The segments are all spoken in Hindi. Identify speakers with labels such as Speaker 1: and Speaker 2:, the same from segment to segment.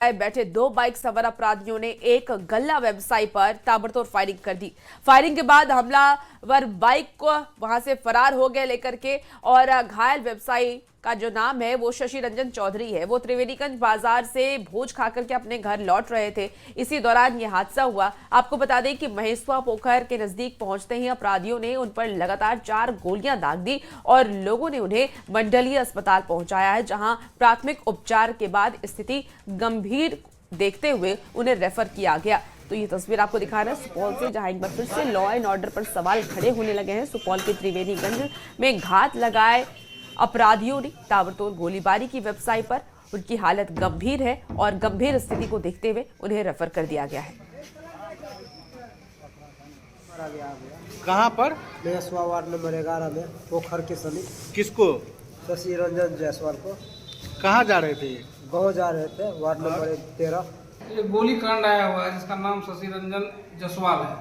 Speaker 1: बैठे दो बाइक सवार अपराधियों ने एक गल्ला व्यवसायी पर ताबड़तोड़ फायरिंग कर दी। फायरिंग के बाद हमलावर बाइक को वहां से फरार हो गए लेकर के, और घायल व्यवसायी का जो नाम है वो शशि रंजन चौधरी है। वो त्रिवेणीगंज बाजार से भोज खाकर के अपने घर लौट रहे थे। इसी दौरान ये हादसा हुआ। आपको बता दें कि महेशवा पोखर के नजदीक पहुंचते ही अपराधियों ने उन पर लगातार 4 गोलियां दाग दी और लोगों ने उन्हें मंडलीय अस्पताल पहुंचाया है, जहां प्राथमिक उपचार के बाद स्थिति गंभीर देखते हुए उन्हें रेफर किया गया। तो ये तस्वीर आपको दिखा रहे हैं सुपौल से, जहां एक बार फिर से लॉ एंड ऑर्डर पर सवाल खड़े होने लगे हैं। सुपौल के त्रिवेणीगंज में घात लगाए अपराधियों ने ताबड़तोड़ गोलीबारी की व्यवसायी पर। उनकी हालत गंभीर है और गंभीर स्थिति को देखते हुए उन्हें रेफर कर दिया गया है।
Speaker 2: कहां पर?
Speaker 3: महेशवा वार्ड नंबर 11 में पोखर के समीप।
Speaker 2: किसको?
Speaker 3: शशि रंजन जायसवाल को।
Speaker 2: कहां जा रहे थे ये?
Speaker 3: गाँव जा रहे थे, वार्ड नंबर 13।
Speaker 4: ये गोली कांड आया हुआ है जिसका नाम शशि रंजन जायसवाल है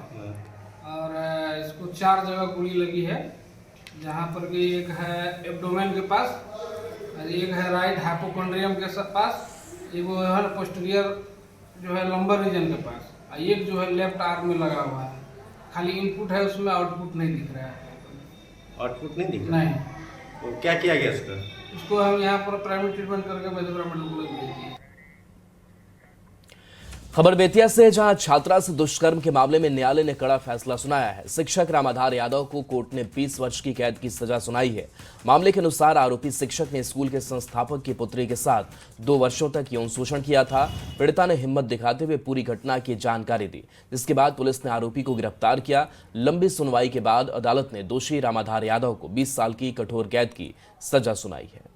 Speaker 4: और इसको 4 जगह गोली लगी है, जहाँ पर कि एक है एब्डोमेन के पास, एक है राइट हाइपोकॉन्ड्रियम के पास, एक वो है पोस्टीरियर जो है लंबर रीजन के पास, और एक जो है लेफ्ट आर्म में लगा हुआ है। खाली इनपुट है, उसमें आउटपुट नहीं दिख रहा है।
Speaker 5: आउटपुट नहीं दिख रहा?
Speaker 4: नहीं।
Speaker 5: तो क्या किया गया इसका?
Speaker 4: उसको हम यहाँ पर प्राइमरी ट्रीटमेंट करके मेडिकल कॉलेज भेज दिए।
Speaker 6: खबर बेतिया से, जहां छात्रा से दुष्कर्म के मामले में न्यायालय ने कड़ा फैसला सुनाया है। शिक्षक रामाधार यादव को कोर्ट ने 20 वर्ष की कैद की सजा सुनाई है। मामले के अनुसार आरोपी शिक्षक ने स्कूल के संस्थापक की पुत्री के साथ 2 वर्षों तक यौन शोषण किया था। पीड़िता ने हिम्मत दिखाते हुए पूरी घटना की जानकारी दी, जिसके बाद पुलिस ने आरोपी को गिरफ्तार किया। लंबी सुनवाई के बाद अदालत ने दोषी रामाधार यादव को 20 साल की कठोर कैद की सजा सुनाई है।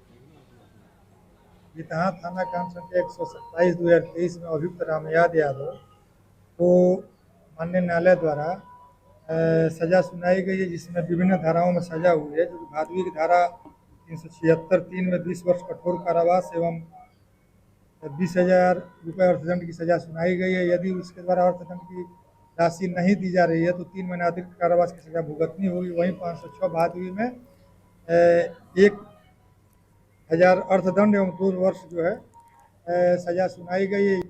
Speaker 7: भितहा थाना कांड संख्या 127/2023 में अभियुक्त रामयाद यादव को माननीय न्यायालय द्वारा सजा सुनाई गई है, जिसमें विभिन्न धाराओं में सजा हुई है। जो भादवी की धारा 376(3) में 20 वर्ष कठोर कारावास एवं 20,000 रुपये अर्थदंड की सजा सुनाई गई है। यदि उसके द्वारा अर्थदंड की राशि नहीं दी जा रही है तो 3 महीने अतिरिक्त कारावास की सजा भुगतनी होगी। वहीं 506 भादवी में 1,000 अर्थदंड एवं 2 वर्ष जो है सजा सुनाई गई है।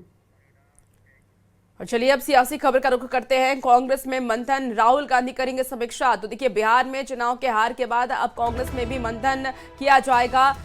Speaker 1: और चलिए अब सियासी खबर का रुख करते हैं। कांग्रेस में मंथन, राहुल गांधी करेंगे समीक्षा। तो देखिए, बिहार में चुनाव के हार के बाद अब कांग्रेस में भी मंथन किया जाएगा।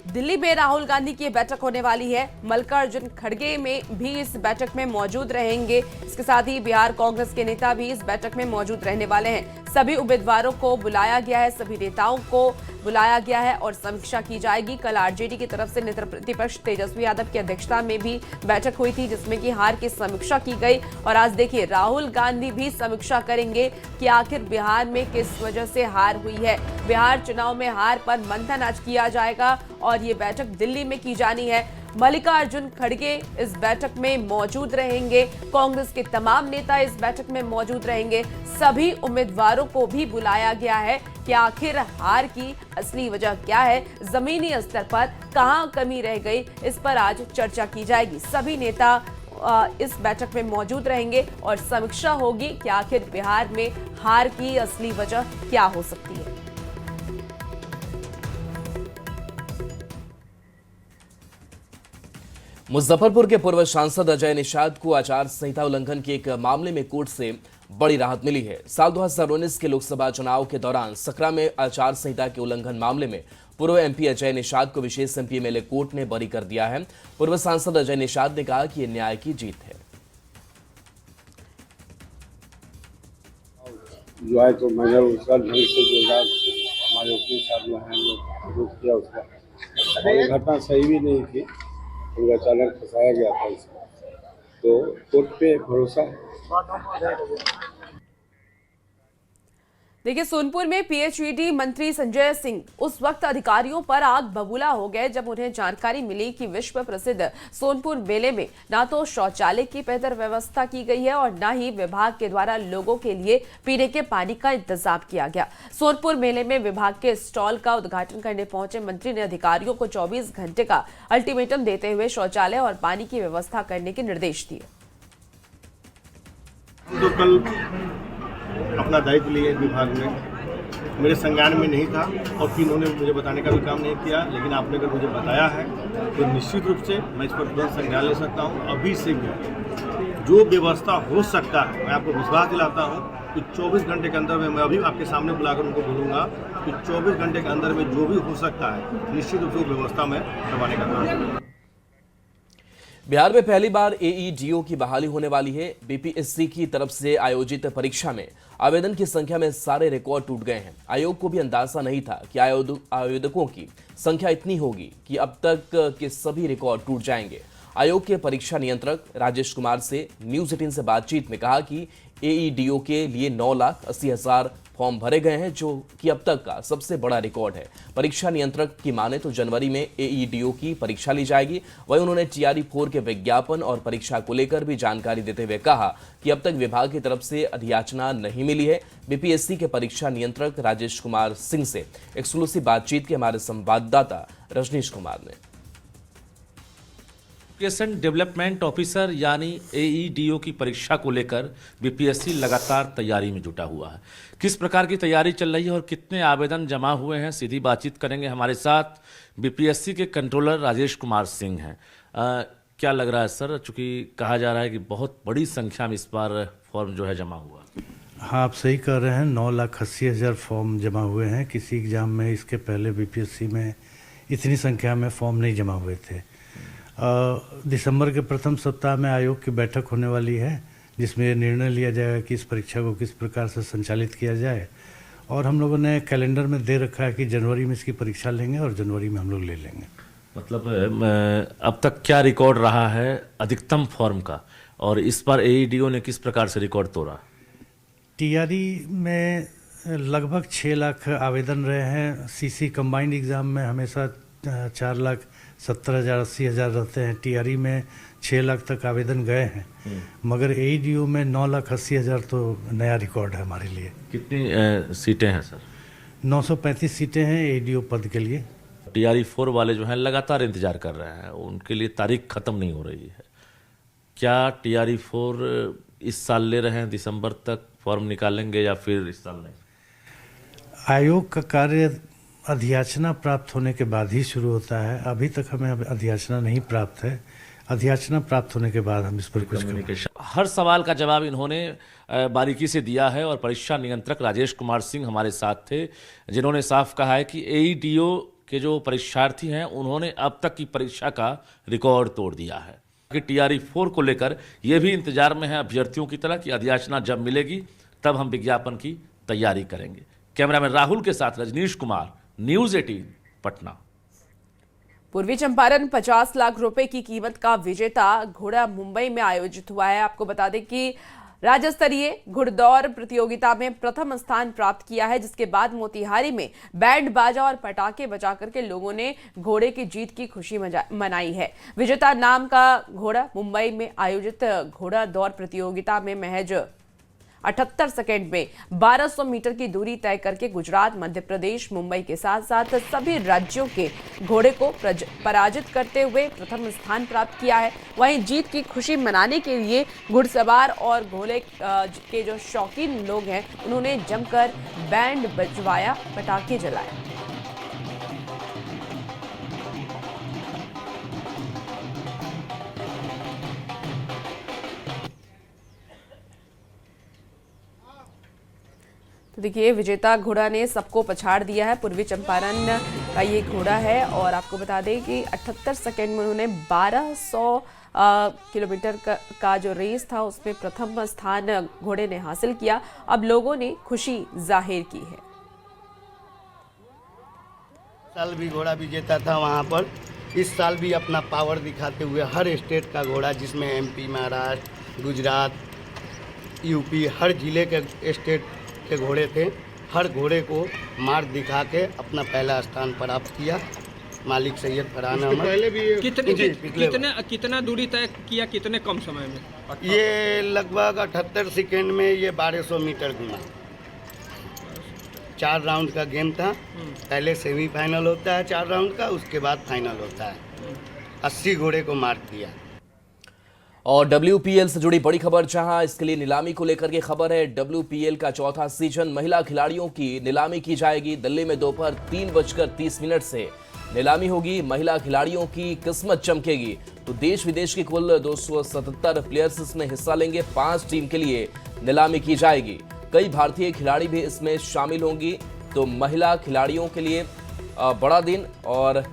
Speaker 1: दिल्ली में राहुल गांधी की बैठक होने वाली है। मल्लिकार्जुन खड़गे में भी इस बैठक में मौजूद रहेंगे। इसके साथ ही बिहार कांग्रेस के नेता भी इस बैठक में मौजूद रहने वाले हैं। सभी उम्मीदवारों को बुलाया गया है, सभी नेताओं को बुलाया गया है और समीक्षा की जाएगी। कल आरजेडी की तरफ से नेता प्रतिपक्ष तेजस्वी यादव की अध्यक्षता में भी बैठक हुई थी, जिसमें कि हार की समीक्षा की गई। और आज देखिए, राहुल गांधी भी समीक्षा करेंगे कि आखिर बिहार में किस वजह से हार हुई है। बिहार चुनाव में हार पर मंथन आज किया जाएगा और ये बैठक दिल्ली में की जानी है। मल्लिकार्जुन खड़गे इस बैठक में मौजूद रहेंगे। कांग्रेस के तमाम नेता इस बैठक में मौजूद रहेंगे। सभी उम्मीदवारों को भी बुलाया गया है कि आखिर हार की असली वजह क्या है, जमीनी स्तर पर कहां कमी रह गई, इस पर आज चर्चा की जाएगी। सभी नेता इस बैठक में मौजूद रहेंगे और समीक्षा होगी कि आखिर बिहार में हार की असली वजह क्या हो सकती है।
Speaker 6: मुजफ्फरपुर के पूर्व सांसद अजय निषाद को आचार संहिता उल्लंघन के एक मामले में कोर्ट से बड़ी राहत मिली है। साल 2019 के लोकसभा चुनाव के दौरान सकरा में आचार संहिता के उल्लंघन मामले में पूर्व एमपी अजय निषाद को विशेष एमपी एमएलए कोर्ट ने बरी कर दिया है। पूर्व सांसद अजय निषाद ने कहा कि यह न्याय की जीत है।
Speaker 8: जो है तो मैंने उसका ढंग से जो है हमारे वकील साहब जो हैं वो विरोध किया उसका, और घटना सही भी नहीं थी। उनको अचानक फंसाया गया था इसमें, तो कोर्ट पे भरोसा है।
Speaker 1: देखिए, सोनपुर में पीएचईडी मंत्री संजय सिंह उस वक्त अधिकारियों पर आग बबूला हो गए जब उन्हें जानकारी मिली कि विश्व प्रसिद्ध सोनपुर मेले में ना तो शौचालय की बेहतर व्यवस्था की गई है और न ही विभाग के द्वारा लोगों के लिए पीने के पानी का इंतजाम किया गया। सोनपुर मेले में विभाग के स्टॉल का उद्घाटन करने पहुंचे मंत्री ने अधिकारियों को 24 घंटे का अल्टीमेटम देते हुए शौचालय और पानी की व्यवस्था करने के निर्देश दिए।
Speaker 5: तो कल अपना दायित्व लिए विभाग में मेरे संज्ञान में नहीं था और फिर उन्होंने मुझे बताने का भी काम नहीं किया। लेकिन आपने अगर मुझे बताया है तो निश्चित रूप से मैं इस पर तुरंत संज्ञान ले सकता हूँ। अभी से भी जो व्यवस्था हो सकता है मैं आपको विश्वास दिलाता हूँ कि 24 घंटे के अंदर में मैं अभी आपके सामने बुलाकर उनको बोलूँगा कि 24 घंटे के अंदर में जो भी हो सकता है निश्चित रूप से वो व्यवस्था में करवाने का काम करूँगा।
Speaker 6: बिहार में पहली बार एईडीओ की बहाली होने वाली है। बीपीएससी की तरफ से आयोजित परीक्षा में आवेदन की संख्या में सारे रिकॉर्ड टूट गए हैं। आयोग को भी अंदाजा नहीं था कि आवेदकों की संख्या इतनी होगी कि अब तक के सभी रिकॉर्ड टूट जाएंगे। आयोग के परीक्षा नियंत्रक राजेश कुमार से न्यूज 18 से बातचीत में कहा कि एईडीओ के लिए 9,80,000 फॉर्म भरे गए हैं, जो कि अब तक का सबसे बड़ा रिकॉर्ड है। परीक्षा नियंत्रक की माने तो जनवरी में एईडीओ की परीक्षा ली जाएगी। वहीं उन्होंने टीआरई 4 के विज्ञापन और परीक्षा को लेकर भी जानकारी देते हुए कहा कि अब तक विभाग की तरफ से अधियाचना नहीं मिली है। बीपीएससी के परीक्षा नियंत्रक राजेश कुमार सिंह से एक्सक्लूसिव बातचीत की हमारे संवाददाता रजनीश कुमार ने।
Speaker 9: एजुकेशन डेवलपमेंट ऑफिसर यानी एईडीओ की परीक्षा को लेकर बीपीएससी लगातार तैयारी में जुटा हुआ है। किस प्रकार की तैयारी चल रही है और कितने आवेदन जमा हुए हैं, सीधी बातचीत करेंगे। हमारे साथ बीपीएससी के कंट्रोलर राजेश कुमार सिंह हैं। क्या लग रहा है सर, चूंकि कहा जा रहा है कि बहुत बड़ी संख्या में इस बार फॉर्म जो है जमा हुआ?
Speaker 10: हाँ, आप सही कर रहे हैं। 9,80,000 फॉर्म जमा हुए हैं। किसी एग्ज़ाम में इसके पहले बीपीएससी में इतनी संख्या में फॉर्म नहीं जमा हुए थे। दिसंबर के प्रथम सप्ताह में आयोग की बैठक होने वाली है, जिसमें निर्णय लिया जाएगा कि इस परीक्षा को किस प्रकार से संचालित किया जाए। और हम लोगों ने कैलेंडर में दे रखा है कि जनवरी में इसकी परीक्षा लेंगे और जनवरी में हम लोग ले लेंगे।
Speaker 9: मतलब अब तक क्या रिकॉर्ड रहा है अधिकतम फॉर्म का, और इस बार एईडीओ ने किस प्रकार से रिकॉर्ड तोड़ा?
Speaker 10: टीआरई में लगभग 6 लाख आवेदन रहे हैं। सीसी कंबाइंड एग्ज़ाम में हमेशा 4,70,000 80,000 रहते हैं। टीआरई में 6 लाख तक आवेदन गए हैं, मगर एईडीओ में 9,80,000 तो नया रिकॉर्ड है हमारे लिए।
Speaker 9: कितनी सीटें हैं सर?
Speaker 10: 935 सीटें हैं एईडीओ पद के लिए।
Speaker 9: टीआरई 4 वाले जो हैं लगातार इंतजार कर रहे हैं, उनके लिए तारीख खत्म नहीं हो रही है। क्या टीआरई 4 इस साल ले रहे हैं, दिसंबर तक फॉर्म निकालेंगे या फिर इस साल नहीं?
Speaker 10: आयोग का कार्य अधियाचना प्राप्त होने के बाद ही शुरू होता है। अभी तक हमें अधियाचना नहीं प्राप्त है। अधियाचना प्राप्त होने के बाद हम इस पर कुछ करेंगे।
Speaker 9: हर सवाल का जवाब इन्होंने बारीकी से दिया है और परीक्षा नियंत्रक राजेश कुमार सिंह हमारे साथ थे, जिन्होंने साफ कहा है कि एईडीओ के जो परीक्षार्थी हैं उन्होंने अब तक की परीक्षा का रिकॉर्ड तोड़ दिया है। कि टीआरई 4 को लेकर ये भी इंतजार में है अभ्यर्थियों की तरह कि अधियाचना जब मिलेगी तब हम विज्ञापन की तैयारी करेंगे। कैमरामैन राहुल के साथ रजनीश कुमार, न्यूज 18 पटना।
Speaker 1: पूर्वी चंपारण 50 लाख रुपए की कीमत का विजेता घोड़ा मुंबई में आयोजित हुआ है। आपको बता दें कि राज्य स्तरीय घुड़दौड़ प्रतियोगिता में प्रथम स्थान प्राप्त किया है, जिसके बाद मोतिहारी में बैंड बाजा और पटाखे बजा करके लोगों ने घोड़े की जीत की खुशी मनाई है। विजेता नाम का घोड़ा मुंबई में आयोजित घोड़ा दौड़ प्रतियोगिता में महज 78 सेकेंड में 1200 मीटर की दूरी तय करके गुजरात, मध्य प्रदेश, मुंबई के साथ साथ सभी राज्यों के घोड़े को पराजित करते हुए प्रथम स्थान प्राप्त किया है। वहीं जीत की खुशी मनाने के लिए घुड़सवार और घोड़े के जो शौकीन लोग हैं उन्होंने जमकर बैंड बजवाया, पटाखे जलाए। तो देखिए, विजेता घोड़ा ने सबको पछाड़ दिया है। पूर्वी चंपारण का ये घोड़ा है और आपको बता दें कि 78 सेकेंड में उन्होंने 1200 किलोमीटर का जो रेस था उसमें प्रथम स्थान घोड़े ने हासिल किया। अब लोगों ने खुशी जाहिर की है।
Speaker 11: साल भी घोड़ा विजेता था वहाँ पर, इस साल भी अपना पावर दिखाते हुए हर स्टेट का घोड़ा, जिसमें एमपी, महाराष्ट्र, गुजरात, यूपी, हर जिले के स्टेट के घोड़े थे, हर घोड़े को मार दिखा के अपना पहला स्थान प्राप्त किया। मालिक सैयद फरहान अहमद।
Speaker 4: पहले भी कितना दूरी तय किया, कितने कम समय में?
Speaker 11: ये लगभग 78 सेकेंड में ये 1200 मीटर घुमा। 4 राउंड का गेम था। पहले सेमीफाइनल होता है 4 राउंड का, उसके बाद फाइनल होता है। 80 घोड़े को मार दिया।
Speaker 6: और WPL से जुड़ी बड़ी खबर, जहां इसके लिए नीलामी को लेकर के खबर है। WPL का चौथा सीजन महिला खिलाड़ियों की नीलामी की जाएगी। दिल्ली में दोपहर 3:30 से नीलामी होगी। महिला खिलाड़ियों की किस्मत चमकेगी। तो देश विदेश के कुल 277 प्लेयर्स इसमें हिस्सा लेंगे। 5 टीम के लिए नीलामी की जाएगी। कई भारतीय खिलाड़ी भी इसमें शामिल होंगी। तो महिला खिलाड़ियों के लिए बड़ा दिन और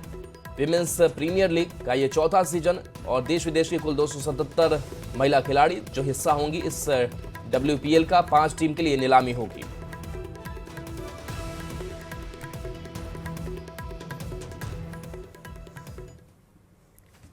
Speaker 6: विमेंस प्रीमियर लीग का ये चौथा सीजन और देश विदेश के कुल 277 महिला खिलाड़ी जो हिस्सा होंगी इस WPL का 5 टीम के लिए नीलामी होगी।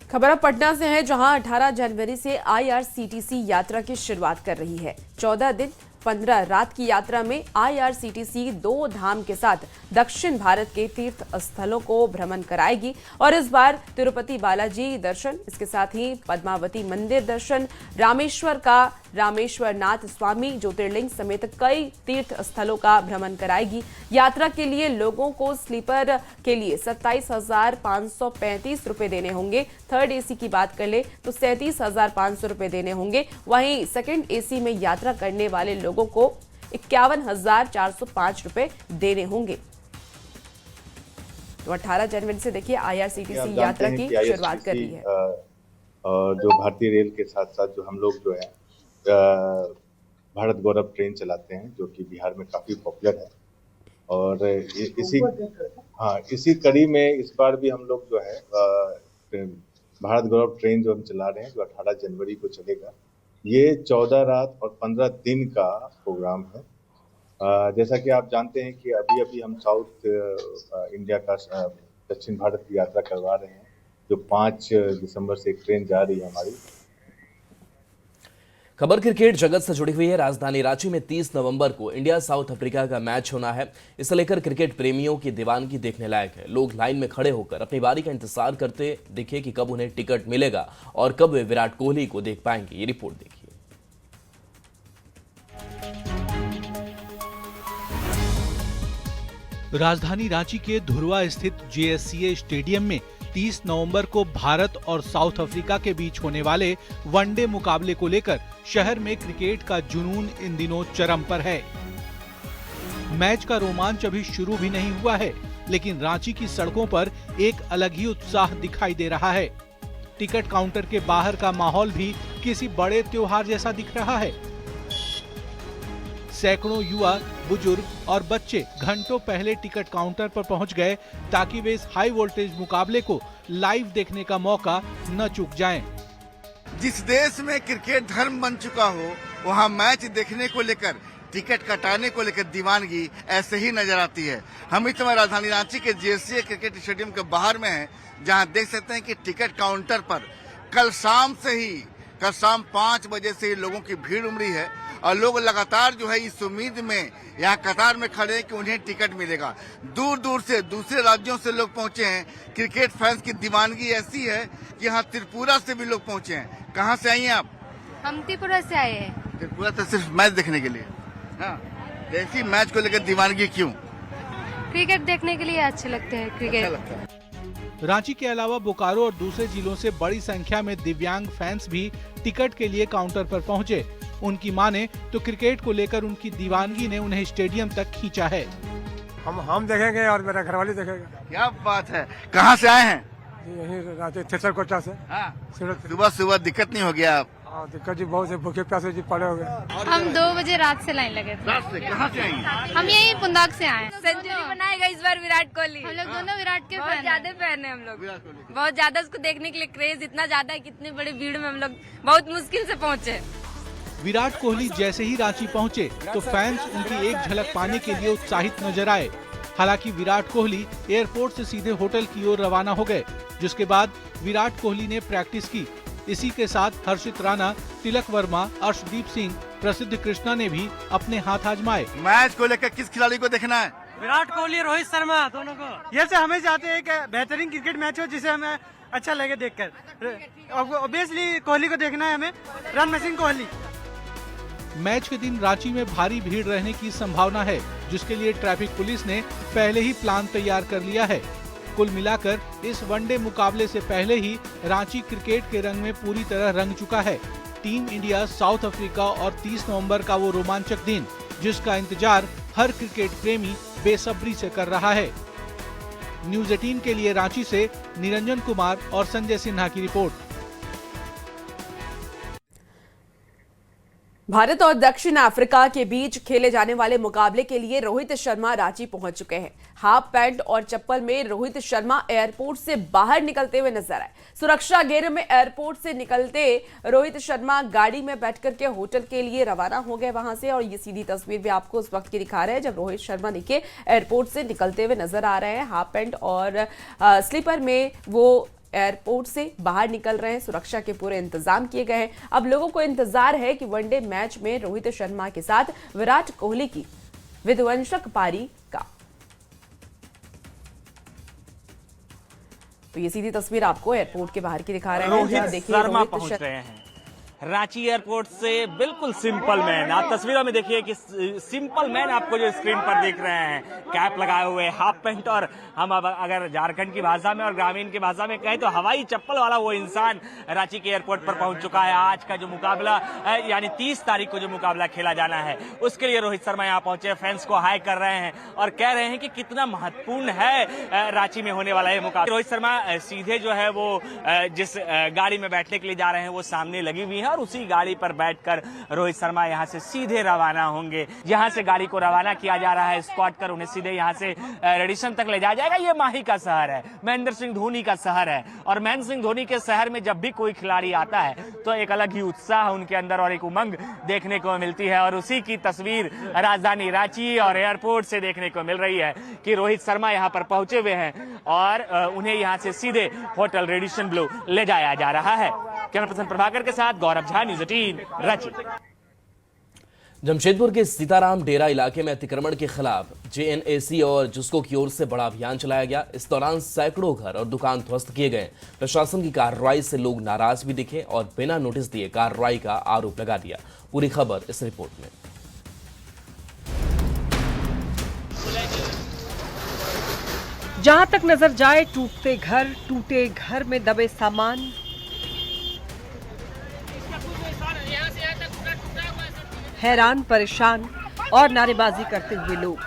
Speaker 1: खबर अब पटना से है, जहां 18 जनवरी से IRCTC यात्रा की शुरुआत कर रही है। 14 दिन 15 रात की यात्रा में IRCTC 2 धाम के साथ दक्षिण भारत के तीर्थ स्थलों को भ्रमण कराएगी और इस बार तिरुपति बालाजी दर्शन, इसके साथ ही पद्मावती मंदिर दर्शन, रामेश्वर का रामेश्वरनाथ स्वामी ज्योतिर्लिंग समेत कई तीर्थ स्थलों का भ्रमण कराएगी। यात्रा के लिए लोगों को स्लीपर के लिए 27,535 रुपए देने होंगे। थर्ड AC की बात कर ले तो 37,500 रुपए देने होंगे। वहीं सेकंड AC में यात्रा करने वाले लोगों को 51,405 रुपए देने होंगे। तो 18 जनवरी से देखिए IRCTC यात्रा की शुरुआत कर रही है।
Speaker 8: और जो भारतीय रेल के साथ साथ जो हम लोग जो है भारत गौरव ट्रेन चलाते हैं, जो कि बिहार में काफी पॉपुलर है। और इसी कड़ी में इस बार भी हम लोग जो है भारत गौरव ट्रेन जो हम चला रहे हैं, जो 18 जनवरी को चलेगा, ये 14 रात और 15 दिन का प्रोग्राम है। जैसा कि आप जानते हैं कि अभी हम साउथ इंडिया का दक्षिण भारत की यात्रा करवा रहे हैं, जो 5 दिसंबर से एक ट्रेन जा रही है हमारी।
Speaker 6: खबर क्रिकेट जगत से जुड़ी हुई है। राजधानी रांची में 30 नवंबर को इंडिया साउथ अफ्रीका का मैच होना है। इसे लेकर क्रिकेट प्रेमियों की दीवानगी देखने लायक है। लोग लाइन में खड़े होकर अपनी बारी का इंतजार करते दिखे कि कब उन्हें टिकट मिलेगा और कब वे विराट कोहली को देख पाएंगे। ये रिपोर्ट देखिए।
Speaker 12: राजधानी रांची के धुरवा स्थित JSCA स्टेडियम में 30 नवंबर को भारत और साउथ अफ्रीका के बीच होने वाले वनडे मुकाबले को लेकर शहर में क्रिकेट का जुनून इन दिनों चरम पर है। मैच का रोमांच अभी शुरू भी नहीं हुआ है, लेकिन रांची की सड़कों पर एक अलग ही उत्साह दिखाई दे रहा है। टिकट काउंटर के बाहर का माहौल भी किसी बड़े त्योहार जैसा दिख रहा है। सैकड़ों युवा, बुजुर्ग और बच्चे घंटों पहले टिकट काउंटर पर पहुंच गए ताकि वे इस हाई वोल्टेज मुकाबले को लाइव देखने का मौका न चूक जाएं।
Speaker 11: जिस देश में क्रिकेट धर्म बन चुका हो, वहां मैच देखने को लेकर, टिकट कटाने को लेकर दीवानगी ऐसे ही नजर आती है। हम इस समय राजधानी रांची के JSCA क्रिकेट स्टेडियम के बाहर में हैं, जहां देख सकते हैं कि टिकट काउंटर पर कल शाम 5 बजे से लोगों की भीड़ उमड़ी है और लोग लगातार जो है इस उम्मीद में यहाँ कतार में खड़े हैं कि उन्हें टिकट मिलेगा। दूर दूर से, दूसरे राज्यों से लोग पहुंचे हैं। क्रिकेट फैंस की दीवानगी ऐसी है कि यहाँ त्रिपुरा से भी लोग पहुंचे हैं। कहाँ से आई हैं आप?
Speaker 13: हम त्रिपुरा से आए हैं।
Speaker 11: त्रिपुरा से सिर्फ मैच देखने के लिए? हाँ, ऐसी मैच को लेकर दीवानगी क्यों?
Speaker 13: क्रिकेट देखने के लिए अच्छे लगते हैं क्रिकेट।
Speaker 11: अच्छा लगता है।
Speaker 12: रांची के अलावा बोकारो और दूसरे जिलों से बड़ी संख्या में दिव्यांग फैंस भी टिकट के लिए काउंटर पर पहुंचे। उनकी माने तो क्रिकेट को लेकर उनकी दीवानगी ने उन्हें स्टेडियम तक खींचा है।
Speaker 7: हम देखेंगे और मेरा घरवाली देखेगा।
Speaker 11: क्या बात है, कहाँ से आए हैं?
Speaker 7: यही रांची थेसर कोटा से।
Speaker 11: सुबह सुबह दिक्कत नहीं हो गया आप?
Speaker 7: दिक्कत जी बहुत है, भूखे प्यासे जी पड़े हो गए।
Speaker 13: हम 2 बजे रात से लाइन लगे थे।
Speaker 11: रात से? कहाँ से आई?
Speaker 13: हम यही पुंदाक से आए।
Speaker 14: सेंचुरी बनाएगा इस बार विराट कोहली।
Speaker 13: हम लोग दोनों विराट के
Speaker 14: बहुत ज्यादा फैन है हम लोग। बहुत ज्यादा उसको देखने के लिए क्रेज इतना ज्यादा है कि इतनी बड़ी भीड़ में हम लोग बहुत मुश्किल से पहुँचे।
Speaker 12: विराट कोहली जैसे ही रांची पहुंचे तो फैंस उनकी एक झलक पाने के लिए उत्साहित नजर आए। हालांकि विराट कोहली एयरपोर्ट से सीधे होटल की ओर रवाना हो गए, जिसके बाद विराट कोहली ने प्रैक्टिस की। इसी के साथ हर्षित राणा, तिलक वर्मा, अर्शदीप सिंह, प्रसिद्ध कृष्णा ने भी अपने हाथ आजमाए।
Speaker 11: मैच को लेकर किस खिलाड़ी को देखना है?
Speaker 15: विराट कोहली और रोहित शर्मा दोनों को। ये से हमें चाहते हैं कि बेहतरीन क्रिकेट मैच हो जिसे हमें अच्छा लगे देखकर। ऑब्वियसली कोहली को देखना है हमें, रन मशीन कोहली।
Speaker 12: मैच के दिन रांची में भारी भीड़ रहने की संभावना है, जिसके लिए ट्रैफिक पुलिस ने पहले ही प्लान तैयार कर लिया है। कुल मिलाकर इस वनडे मुकाबले से पहले ही रांची क्रिकेट के रंग में पूरी तरह रंग चुका है। टीम इंडिया साउथ अफ्रीका और 30 नवंबर का वो रोमांचक दिन जिसका इंतजार हर क्रिकेट प्रेमी बेसब्री से कर रहा है। न्यूज़ 18 के लिए रांची से निरंजन कुमार और संजय सिन्हा की रिपोर्ट।
Speaker 1: भारत और दक्षिण अफ्रीका के बीच खेले जाने वाले मुकाबले के लिए रोहित शर्मा रांची पहुंच चुके हैं। हाफ पैंट और चप्पल में रोहित शर्मा एयरपोर्ट से बाहर निकलते हुए नजर आए। सुरक्षा घेरे में एयरपोर्ट से निकलते रोहित शर्मा गाड़ी में बैठकर के होटल के लिए रवाना हो गए वहां से। और ये सीधी तस्वीर भी आपको उस वक्त की दिखा रहे हैं जब रोहित शर्मा देखिए एयरपोर्ट से निकलते हुए नजर आ रहे हैं। हाफ पैंट और स्लीपर में वो एयरपोर्ट से बाहर निकल रहे हैं। सुरक्षा के पूरे इंतजाम किए गए हैं। अब लोगों को इंतजार है कि वनडे मैच में रोहित शर्मा के साथ विराट कोहली की विध्वंसक पारी का। तो ये सीधी तस्वीर आपको एयरपोर्ट के बाहर की दिखा रहे हैं।
Speaker 16: रोहित शर्मा पहुंच रहे हैं रांची एयरपोर्ट से। बिल्कुल सिंपल मैन, आप तस्वीरों में देखिए कि सिंपल मैन आपको जो स्क्रीन पर देख रहे हैं, कैप लगाए हुए, हाफ पैंट और हम अब अगर झारखंड की भाषा में और ग्रामीण की भाषा में कहें तो हवाई चप्पल वाला वो इंसान रांची के एयरपोर्ट पर पहुंच चुका है। आज का जो मुकाबला यानी 30 तारीख को जो मुकाबला खेला जाना है उसके लिए रोहित शर्मा यहाँ पहुंचे, फैंस को हाई कर रहे हैं और कह रहे हैं कि कितना महत्वपूर्ण है रांची में होने वाला ये मुकाबला। रोहित शर्मा सीधे जो है वो जिस गाड़ी में बैठने के लिए जा रहे हैं वो सामने लगी हुई है और उसी गाड़ी पर बैठकर रोहित शर्मा यहां से सीधे रवाना होंगे। यहां से गाड़ी को रवाना किया जा रहा है, स्क्वाड कर उन्हें सीधे यहां से रेडिसन तक ले जाया जाएगा। ये माही का शहर है, महेंद्र सिंह धोनी का शहर है और महेंद्र सिंह धोनी के शहर में जब भी कोई खिलाड़ी आता है तो एक अलग ही उत्साह उनके अंदर और एक उमंग देखने को मिलती है और उसी की तस्वीर राजधानी रांची और एयरपोर्ट से देखने को मिल रही है कि रोहित शर्मा यहां पर पहुंचे हुए हैं और उन्हें यहां से सीधे होटल रेडिसन ब्लू ले जाया जा रहा है। कैमरा पर्सन प्रभाकर के साथ गौरव झा, न्यूज़ 18 रांची।
Speaker 6: जमशेदपुर के सीताराम डेरा इलाके में अतिक्रमण के खिलाफ जेएनएसी और जुस्को की ओर से बड़ा अभियान चलाया गया। इस दौरान सैकड़ों घर और दुकान ध्वस्त किए गए। प्रशासन की कार्रवाई से लोग नाराज भी दिखे और बिना नोटिस दिए कार्रवाई का आरोप लगा दिया। पूरी खबर इस रिपोर्ट में।
Speaker 17: जहां तक नजर जाए टूटे घर में दबे सामान, हैरान परेशान और नारेबाजी करते हुए लोग।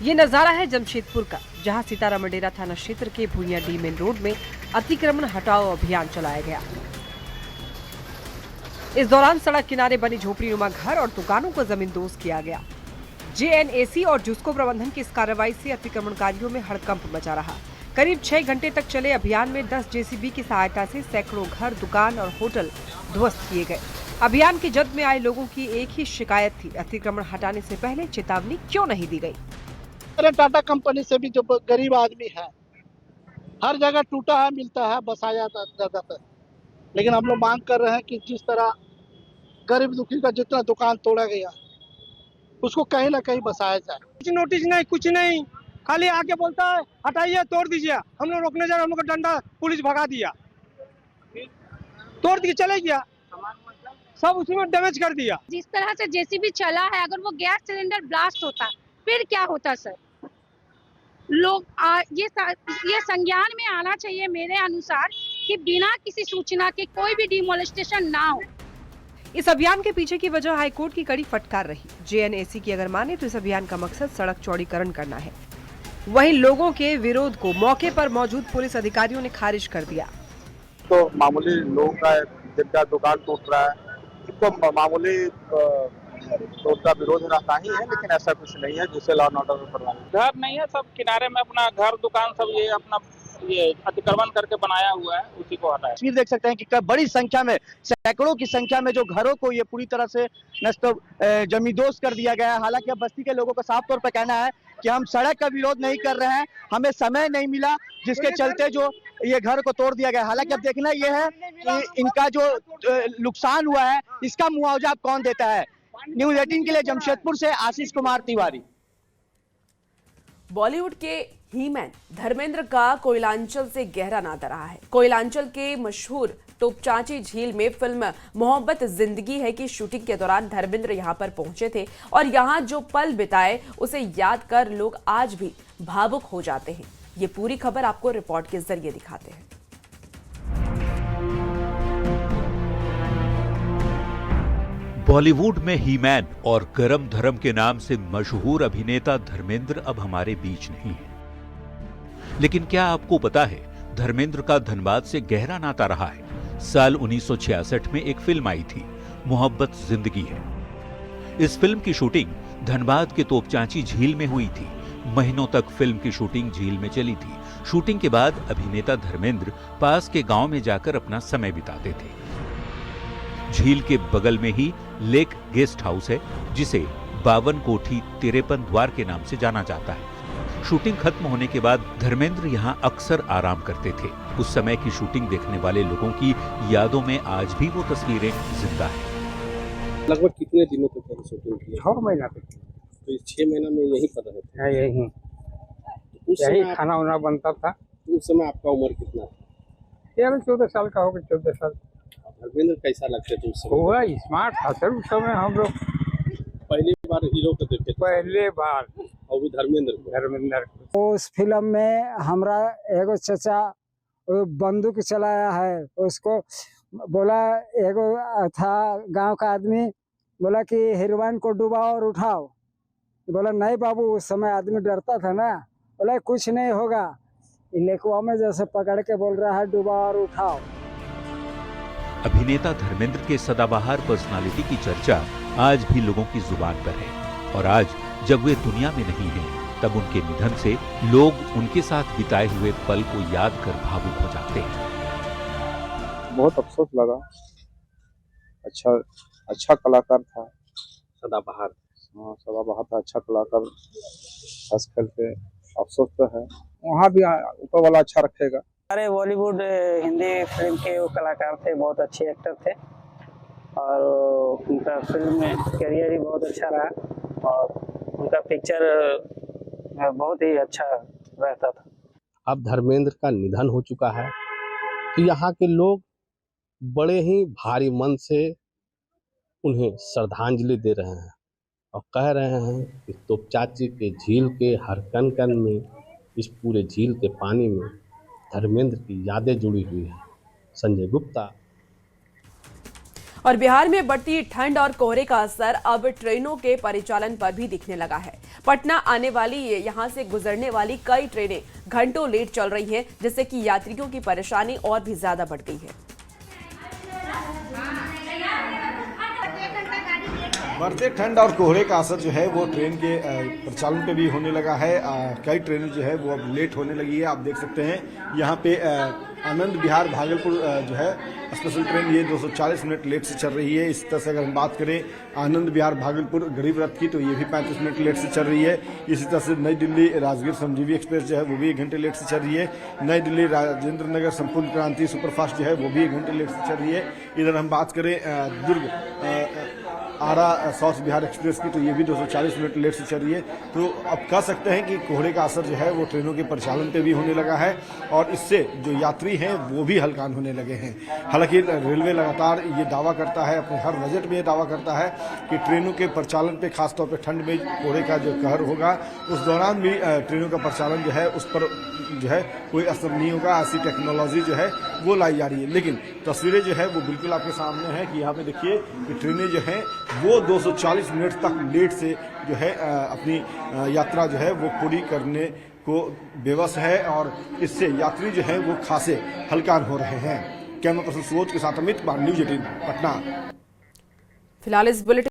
Speaker 17: ये नजारा है जमशेदपुर का, जहां सीताराम डेरा थाना क्षेत्र के भुइयाडी मेन रोड में अतिक्रमण हटाओ अभियान चलाया गया। इस दौरान सड़क किनारे बनी झोपड़ीनुमा घर और दुकानों को जमींदोज किया गया। जेएनएसी और जुस्को प्रबंधन की इस कार्रवाई से अतिक्रमणकारियों में हड़कंप मचा रहा। करीब 6 घंटे तक चले अभियान में 10 जेसीबी की सहायता से सैकड़ों घर, दुकान और होटल ध्वस्त किए गए। अभियान की जद में आए लोगों की एक ही शिकायत थी, अतिक्रमण हटाने से पहले चेतावनी क्यों नहीं दी गई।
Speaker 18: टाटा कंपनी से भी जो गरीब आदमी है हर जगह टूटा है, मिलता है, बसाया ज्यादातर, लेकिन हम लोग मांग कर रहे हैं कि जिस तरह गरीब दुखी का जितना दुकान तोड़ा गया उसको कहीं ना कहीं बसाया जाए।
Speaker 15: कुछ नोटिस नहीं, कुछ नहीं, खाली आके बोलता है हटाइए, तोड़ दीजिए। हम लोग रोकने जा रहे, हम लोग डंडा पुलिस भगा दिया, तोड़ दिए, चले गया, सब उसी में डैमेज कर दिया।
Speaker 13: जिस तरह से जेसीबी चला है, अगर वो गैस सिलेंडर ब्लास्ट होता फिर क्या होता सर? लोग ये संज्ञान में आना चाहिए मेरे अनुसार कि बिना किसी सूचना के कोई भी डिमोलिस्टेशन ना हो।
Speaker 17: इस अभियान के पीछे की वजह हाईकोर्ट की कड़ी फटकार रही। जेएनएसी की अगर माने तो इस अभियान का मकसद सड़क चौड़ीकरण करना है। वहीं लोगों के विरोध को मौके पर मौजूद पुलिस अधिकारियों ने खारिज कर दिया।
Speaker 8: तो मामूली लोगों का जिनका दुकान टूट रहा है तो मामूली तो उसका विरोध रहता ही है, लेकिन ऐसा कुछ नहीं है जिससे लॉ एंड ऑर्डर में प्रभावित।
Speaker 19: घर नहीं है, सब किनारे में अपना घर दुकान सब ये अपना ये अतिक्रमण करके बनाया हुआ है, उसी को हटाया।
Speaker 11: तस्वीर देख सकते हैं कि बड़ी संख्या में, सैकड़ों की संख्या में जो घरों को ये पूरी तरह से नष्ट जमींदोज कर दिया गया है। हालांकि अब बस्ती के लोगों का साफ तौर पर कहना है कि हम सड़क का विरोध नहीं कर रहे हैं, हमें समय नहीं मिला जिसके चलते जो ये घर को तोड़ दिया गया। हालांकि अब देखना यह है कि इनका जो नुकसान हुआ है इसका मुआवजा कौन देता है। न्यूज़ 18 के लिए जमशेदपुर से आशीष कुमार तिवारी।
Speaker 1: बॉलीवुड के हीमैन धर्मेंद्र का कोयलांचल से गहरा नाता रहा है। कोयलांचल के मशहूर तोपचांची झील में फिल्म मोहब्बत जिंदगी है की शूटिंग के दौरान धर्मेंद्र यहां पर पहुंचे थे और यहां जो पल बिताए उसे याद कर लोग आज भी भावुक हो जाते हैं। ये पूरी खबर आपको रिपोर्ट के जरिए दिखाते हैं।
Speaker 20: बॉलीवुड में हीमैन और गरम धर्म के नाम से मशहूर अभिनेता धर्मेंद्र अब हमारे बीच नहीं है। लेकिन क्या आपको पता है, धर्मेंद्र का धनबाद से गहरा नाता रहा है। साल 1966 में एक फिल्म आई थी, मोहब्बत जिंदगी है। इस फिल्म की शूटिंग धनबाद के तोपचांची झील में हुई थी। महीनों तक फिल्म की शूटिंग झील में चली थी। शूटिंग के बाद अभिनेता धर्मेंद्र पास के गांव में जाकर अपना समय बिताते थे। झील के बगल में ही लेक गेस्ट हाउस है, जिसे 52 कोठी 53 द्वार के नाम से जाना जाता है। शूटिंग खत्म होने के बाद धर्मेंद्र यहाँ अक्सर आराम करते थे। उस समय की शूटिंग देखने वाले लोगों की यादों में आज भी वो तस्वीरें जिंदा हैं।
Speaker 8: लगभग कितने दिनों तक शूटिंग की?
Speaker 3: 6 महीना तक।
Speaker 8: तो इस 6 महीना में यही पर रहते हैं?
Speaker 3: यही खाना वाना बनता था।
Speaker 8: उस समय आपका उम्र कितना था?
Speaker 3: 13-14 साल का होगा, 14 साल।
Speaker 8: धर्मेंद्र कैसा लगते थे उस समय?
Speaker 3: हुआ स्मार्ट था सर उस समय। हम लोग
Speaker 8: पहली बार हीरो को देखे थे?
Speaker 3: पहले बार।
Speaker 8: और भी धर्मेंद्र
Speaker 3: उस फिल्म में हमरा एगो चचा बंदूक चलाया है, उसको बोला, एगो था गांव का आदमी बोला कि हिरवान को डुबाओ और उठाओ। बोला नहीं बाबू, उस समय आदमी डरता था ना। बोला कुछ नहीं होगा, लेकुआ में जैसे पकड़ के बोल रहा है डुबाओ और उठाओ।
Speaker 20: अभिनेता धर्मेंद्र के सदाबहार पर्सनालिटी की चर्चा आज भी लोगों की जुबान पर है। और आज जब वे दुनिया में नहीं हैं, तब उनके निधन से लोग उनके साथ बिताए हुए पल को याद कर भावुक हो जाते हैं।
Speaker 8: बहुत अफसोस लगा। अच्छा कलाकार था, सदाबहार। हाँ, सदाबहार था, अच्छा कलाकार। खास करके अफसोस तो है, वहाँ भी ऊपर वाला अच्छा रखेगा।
Speaker 3: अरे बॉलीवुड हिंदी फिल्म के वो कलाकार थे, बहुत अच्छे एक्टर थे और उनका फिल्म में करियर ही बहुत अच्छा रहा और उनका पिक्चर बहुत ही अच्छा रहता था।
Speaker 8: अब धर्मेंद्र का निधन हो चुका है तो यहाँ के लोग बड़े ही भारी मन से उन्हें श्रद्धांजलि दे रहे हैं और कह रहे हैं कि तोपचांची के झील के हर कण कण में, इस पूरे झील के पानी में धर्मेंद्र की यादें जुड़ी हुई है। संजय गुप्ता।
Speaker 1: और बिहार में बढ़ती ठंड और कोहरे का असर अब ट्रेनों के परिचालन पर भी दिखने लगा है। पटना आने वाली यहां से गुजरने वाली कई ट्रेनें घंटों लेट चल रही हैं, जिससे कि यात्रियों की परेशानी और भी ज्यादा बढ़ गई है।
Speaker 21: बढ़ते ठंड और कोहरे का असर जो है वो ट्रेन के परिचालन पे भी होने लगा है। कई ट्रेनें जो है वो अब लेट होने लगी है। आप देख सकते हैं यहाँ पे आनंद विहार भागलपुर जो है स्पेशल ट्रेन, ये 240 मिनट लेट से चल रही है। इस तरह से अगर हम बात करें आनंद विहार भागलपुर गरीब रथ की, तो ये भी 35 मिनट लेट से चल रही है। इसी तरह से नई दिल्ली राजगीर संजीवी एक्सप्रेस जो है वो भी 1 घंटे लेट से चल रही है। नई दिल्ली राजेंद्र नगर संपूर्ण क्रांति सुपरफास्ट जो है वो भी 1 घंटे लेट से चल रही है। इधर हम बात करें दुर्ग आरा साउथ बिहार एक्सप्रेस की, तो ये भी 240 मिनट लेट से चल रही है। तो अब कह सकते हैं कि कोहरे का असर जो है वो ट्रेनों के परिचालन पे भी होने लगा है और इससे जो यात्री हैं वो भी हलकान होने लगे हैं। हालांकि रेलवे लगातार ये दावा करता है, अपने हर बजट में ये दावा करता है कि ट्रेनों के परिचालन पे, खासतौर पे ठंड में कोहरे का जो कहर होगा उस दौरान भी ट्रेनों का परिचालन जो है उस पर जो है कोई असर नहीं होगा। ऐसी टेक्नोलॉजी जो है वो लाई जा रही है। लेकिन तस्वीरें जो है वो बिल्कुल आपके सामने है कि यहाँ पे देखिए कि ट्रेनें जो हैं वो 240 मिनट तक लेट से जो है अपनी यात्रा जो है वो पूरी करने को बेबस है और इससे यात्री जो है वो खासे हलकान हो रहे हैं। कैमरा पर्सन सुबोध के साथ अमित, न्यूज़ 18 पटना।
Speaker 1: फिलहाल इस बुलेटिन